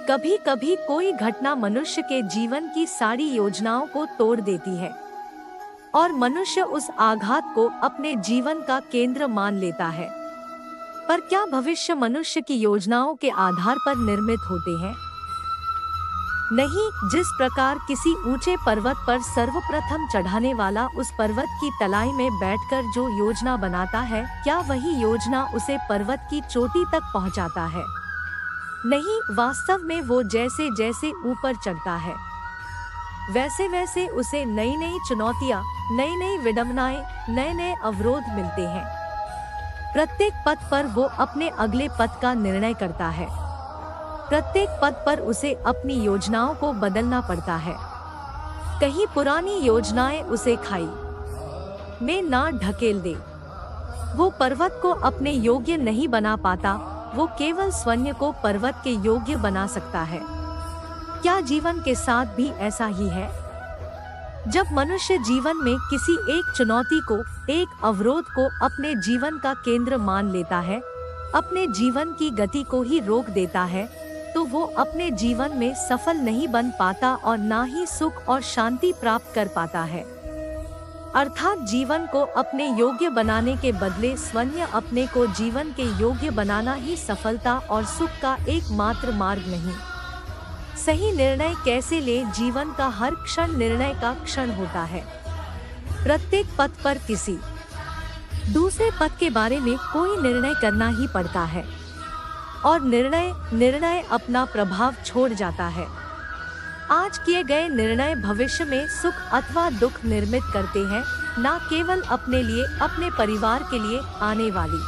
कभी कभी कोई घटना मनुष्य के जीवन की सारी योजनाओं को तोड़ देती है और मनुष्य उस आघात को अपने जीवन का केंद्र मान लेता है। पर क्या भविष्य मनुष्य की योजनाओं के आधार पर निर्मित होते हैं? नहीं। जिस प्रकार किसी ऊंचे पर्वत पर सर्वप्रथम चढ़ाने वाला उस पर्वत की तलाई में बैठकर जो योजना बनाता है, क्या वही योजना उसे पर्वत की चोटी तक पहुंचाता है? नहीं। वास्तव में वो जैसे जैसे ऊपर चढ़ता है वैसे वैसे उसे नई नई चुनौतियां, नई नई विडंबनाएं, नए नए अवरोध मिलते हैं। प्रत्येक पथ पर वो अपने अगले पथ का निर्णय करता है। प्रत्येक पथ पर उसे अपनी योजनाओं को बदलना पड़ता है। कहीं पुरानी योजनाएं उसे खाई में ना ढकेल दे। वो पर्वत को अपने योग्य नहीं बना पाता, वो केवल स्वयं को पर्वत के योग्य बना सकता है। क्या जीवन के साथ भी ऐसा ही है? जब मनुष्य जीवन में किसी एक चुनौती को, एक अवरोध को अपने जीवन का केंद्र मान लेता है, अपने जीवन की गति को ही रोक देता है, तो वो अपने जीवन में सफल नहीं बन पाता और ना ही सुख और शांति प्राप्त कर पाता है। अर्थात जीवन को अपने योग्य बनाने के बदले स्वयं अपने को जीवन के योग्य बनाना ही सफलता और सुख का एकमात्र मार्ग नहीं। सही निर्णय कैसे ले? जीवन का हर क्षण निर्णय का क्षण होता है। प्रत्येक पथ पर किसी दूसरे पथ के बारे में कोई निर्णय करना ही पड़ता है और निर्णय अपना प्रभाव छोड़ जाता है। आज किए गए निर्णय भविष्य में सुख अथवा दुख निर्मित करते हैं, न केवल अपने लिए, अपने परिवार के लिए, आने वाली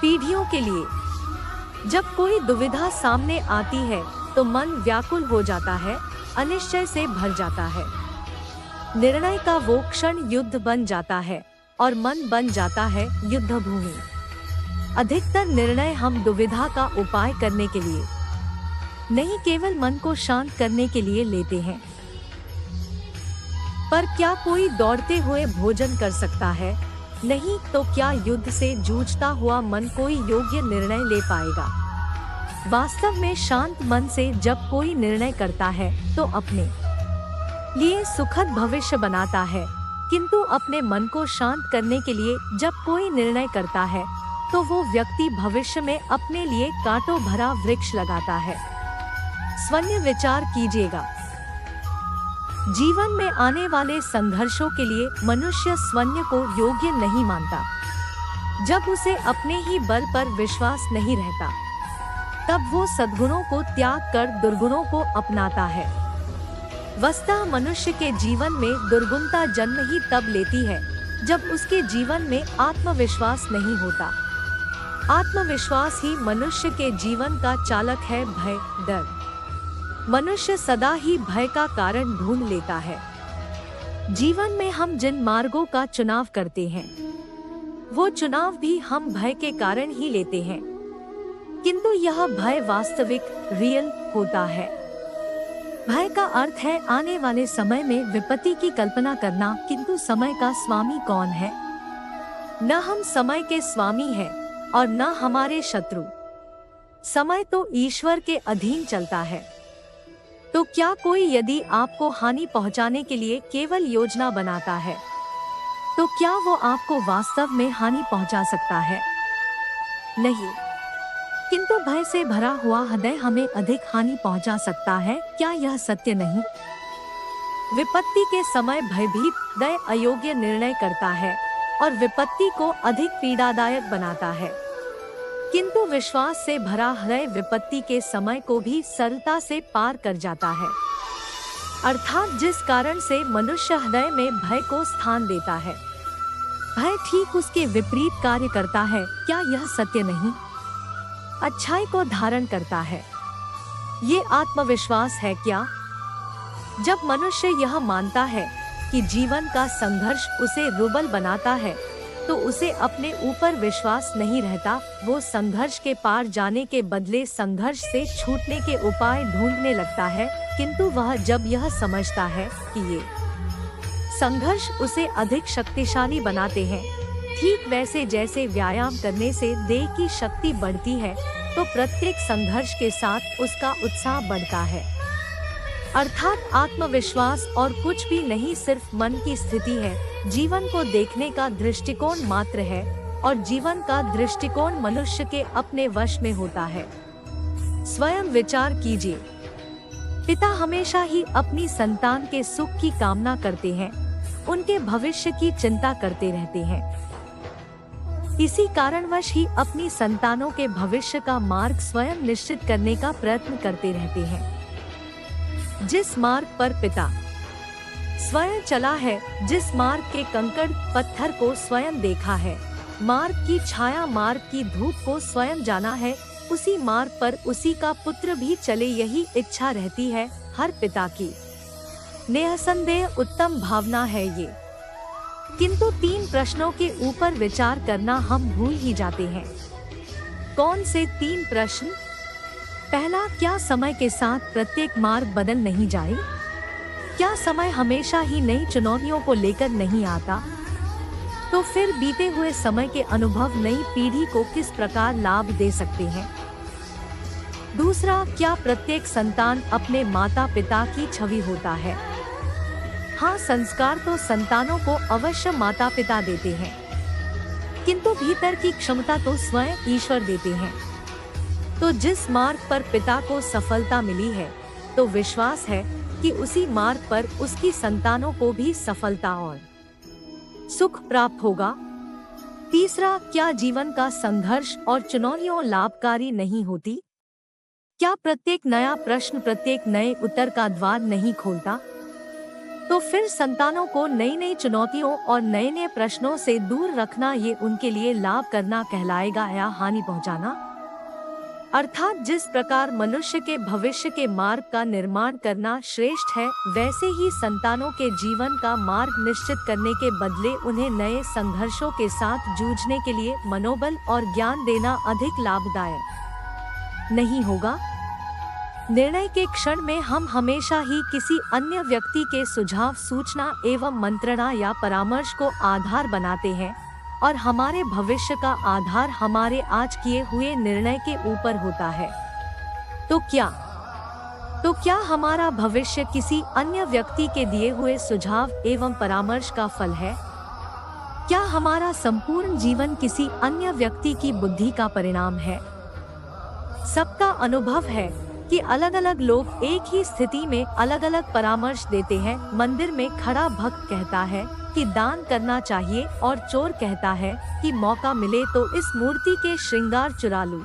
पीढ़ियों के लिए। जब कोई दुविधा सामने आती है तो मन व्याकुल हो जाता है, अनिश्चय से भर जाता है। निर्णय का वो क्षण युद्ध बन जाता है और मन बन जाता है युद्ध भूमि। अधिकतर निर्णय हम दुविधा का उपाय करने के लिए नहीं, केवल मन को शांत करने के लिए लेते हैं। पर क्या कोई दौड़ते हुए भोजन कर सकता है? नहीं। तो क्या युद्ध से जूझता हुआ मन कोई योग्य निर्णय ले पाएगा? वास्तव में शांत मन से जब कोई निर्णय करता है तो अपने लिए सुखद भविष्य बनाता है, किंतु अपने मन को शांत करने के लिए जब कोई निर्णय करता है तो वो व्यक्ति भविष्य में अपने लिए कांटों भरा वृक्ष लगाता है। स्वयं विचार कीजिएगा। जीवन में आने वाले संघर्षों के लिए मनुष्य स्वयं को योग्य नहीं मानता। जब उसे अपने ही बल पर विश्वास नहीं रहता, तब वो सद्गुणों को त्याग कर दुर्गुणों को अपनाता है। वस्तुतः मनुष्य के जीवन में दुर्गुणता जन्म ही तब लेती है जब उसके जीवन में आत्मविश्वास नहीं होता। आत्मविश्वास ही मनुष्य के जीवन का चालक है। भय, डर। मनुष्य सदा ही भय का कारण ढूंढ लेता है। जीवन में हम जिन मार्गों का चुनाव करते हैं, वो चुनाव भी हम भय के कारण ही लेते हैं, किंतु यह भय वास्तविक, रियल होता है। भय का अर्थ है आने वाले समय में विपत्ति की कल्पना करना, किंतु समय का स्वामी कौन है? न हम समय के स्वामी हैं और न हमारे शत्रु। समय तो ईश्वर के अधीन चलता है। तो क्या कोई यदि आपको हानि पहुंचाने के लिए केवल योजना बनाता है, तो क्या वो आपको वास्तव में हानि पहुंचा सकता है? नहीं। किंतु भय से भरा हुआ हृदय हमें अधिक हानि पहुंचा सकता है। क्या यह सत्य नहीं? विपत्ति के समय भयभीत हृदय अयोग्य निर्णय करता है और विपत्ति को अधिक पीड़ादायक बनाता है, किंतु विश्वास से भरा हृदय विपत्ति के समय को भी सरलता से पार कर जाता है। अर्थात जिस कारण से मनुष्य हृदय में भय को स्थान देता है, भय ठीक उसके विपरीत कार्य करता है। क्या यह सत्य नहीं? अच्छाई को धारण करता है। ये आत्मविश्वास है क्या? जब मनुष्य यह मानता है कि जीवन का संघर्ष उसे रुबल बनाता है, तो उसे अपने ऊपर विश्वास नहीं रहता। वो संघर्ष के पार जाने के बदले संघर्ष से छूटने के उपाय ढूंढने लगता है, किंतु वह जब यह समझता है कि ये संघर्ष उसे अधिक शक्तिशाली बनाते हैं, ठीक वैसे जैसे व्यायाम करने से देह की शक्ति बढ़ती है, तो प्रत्येक संघर्ष के साथ उसका उत्साह बढ़ता है। अर्थात आत्मविश्वास और कुछ भी नहीं, सिर्फ मन की स्थिति है। जीवन को देखने का दृष्टिकोण मात्र है और जीवन का दृष्टिकोण मनुष्य के अपने वश में होता है। स्वयं विचार कीजिए। पिता हमेशा ही अपनी संतान के सुख की कामना करते हैं, उनके भविष्य की चिंता करते रहते हैं। इसी कारणवश ही अपनी संतानों के भविष्य का मार्ग स्वयं निश्चित करने का प्रयत्न करते रहते हैं। जिस मार्ग पर पिता स्वयं चला है, जिस मार्ग के कंकड़ पत्थर को स्वयं देखा है, मार्ग की छाया, मार्ग की धूप को स्वयं जाना है, उसी मार्ग पर उसी का पुत्र भी चले, यही इच्छा रहती है हर पिता की। निसंदेह उत्तम भावना है ये। किंतु 3 प्रश्नों के ऊपर विचार करना हम भूल ही जाते हैं। कौन से 3 प्रश्न? पहला, क्या समय के साथ प्रत्येक मार्ग बदल नहीं जाए? क्या समय हमेशा ही नई चुनौतियों को लेकर नहीं आता? तो फिर बीते हुए समय के अनुभव नई पीढ़ी को किस प्रकार लाभ दे सकते हैं? दूसरा, क्या प्रत्येक संतान अपने माता पिता की छवि होता है? हाँ, संस्कार तो संतानों को अवश्य माता पिता देते हैं, किंतु भीतर की क्षमता तो स्वयं ईश्वर देते हैं। तो जिस मार्ग पर पिता को सफलता मिली है, तो विश्वास है कि उसी मार्ग पर उसकी संतानों को भी सफलता और सुख प्राप्त होगा। तीसरा, क्या जीवन का संघर्ष और चुनौतियां लाभकारी नहीं होती? क्या प्रत्येक नया प्रश्न प्रत्येक नए उत्तर का द्वार नहीं खोलता? तो फिर संतानों को नई नई चुनौतियों और नए नए प्रश्नों से दूर रखना, ये उनके लिए लाभ करना कहलाएगा या हानि पहुंचाना? अर्थात जिस प्रकार मनुष्य के भविष्य के मार्ग का निर्माण करना श्रेष्ठ है, वैसे ही संतानों के जीवन का मार्ग निश्चित करने के बदले उन्हें नए संघर्षों के साथ जूझने के लिए मनोबल और ज्ञान देना अधिक लाभदायक नहीं होगा? निर्णय के क्षण में हम हमेशा ही किसी अन्य व्यक्ति के सुझाव, सूचना एवं मंत्रणा या परामर्श को आधार बनाते हैं और हमारे भविष्य का आधार हमारे आज किए हुए निर्णय के ऊपर होता है। तो क्या हमारा भविष्य किसी अन्य व्यक्ति के दिए हुए सुझाव एवं परामर्श का फल है? क्या हमारा संपूर्ण जीवन किसी अन्य व्यक्ति की बुद्धि का परिणाम है? सबका अनुभव है कि अलग अलग लोग एक ही स्थिति में अलग अलग परामर्श देते हैं। मंदिर में खड़ा भक्त कहता है कि दान करना चाहिए और चोर कहता है कि मौका मिले तो इस मूर्ति के श्रृंगार चुरा लूं।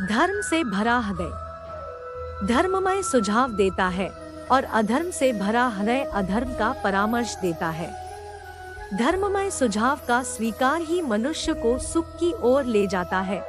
धर्म से भरा हृदय धर्ममय सुझाव देता है और अधर्म से भरा हृदय अधर्म का परामर्श देता है। धर्ममय सुझाव का स्वीकार ही मनुष्य को सुख की ओर ले जाता है।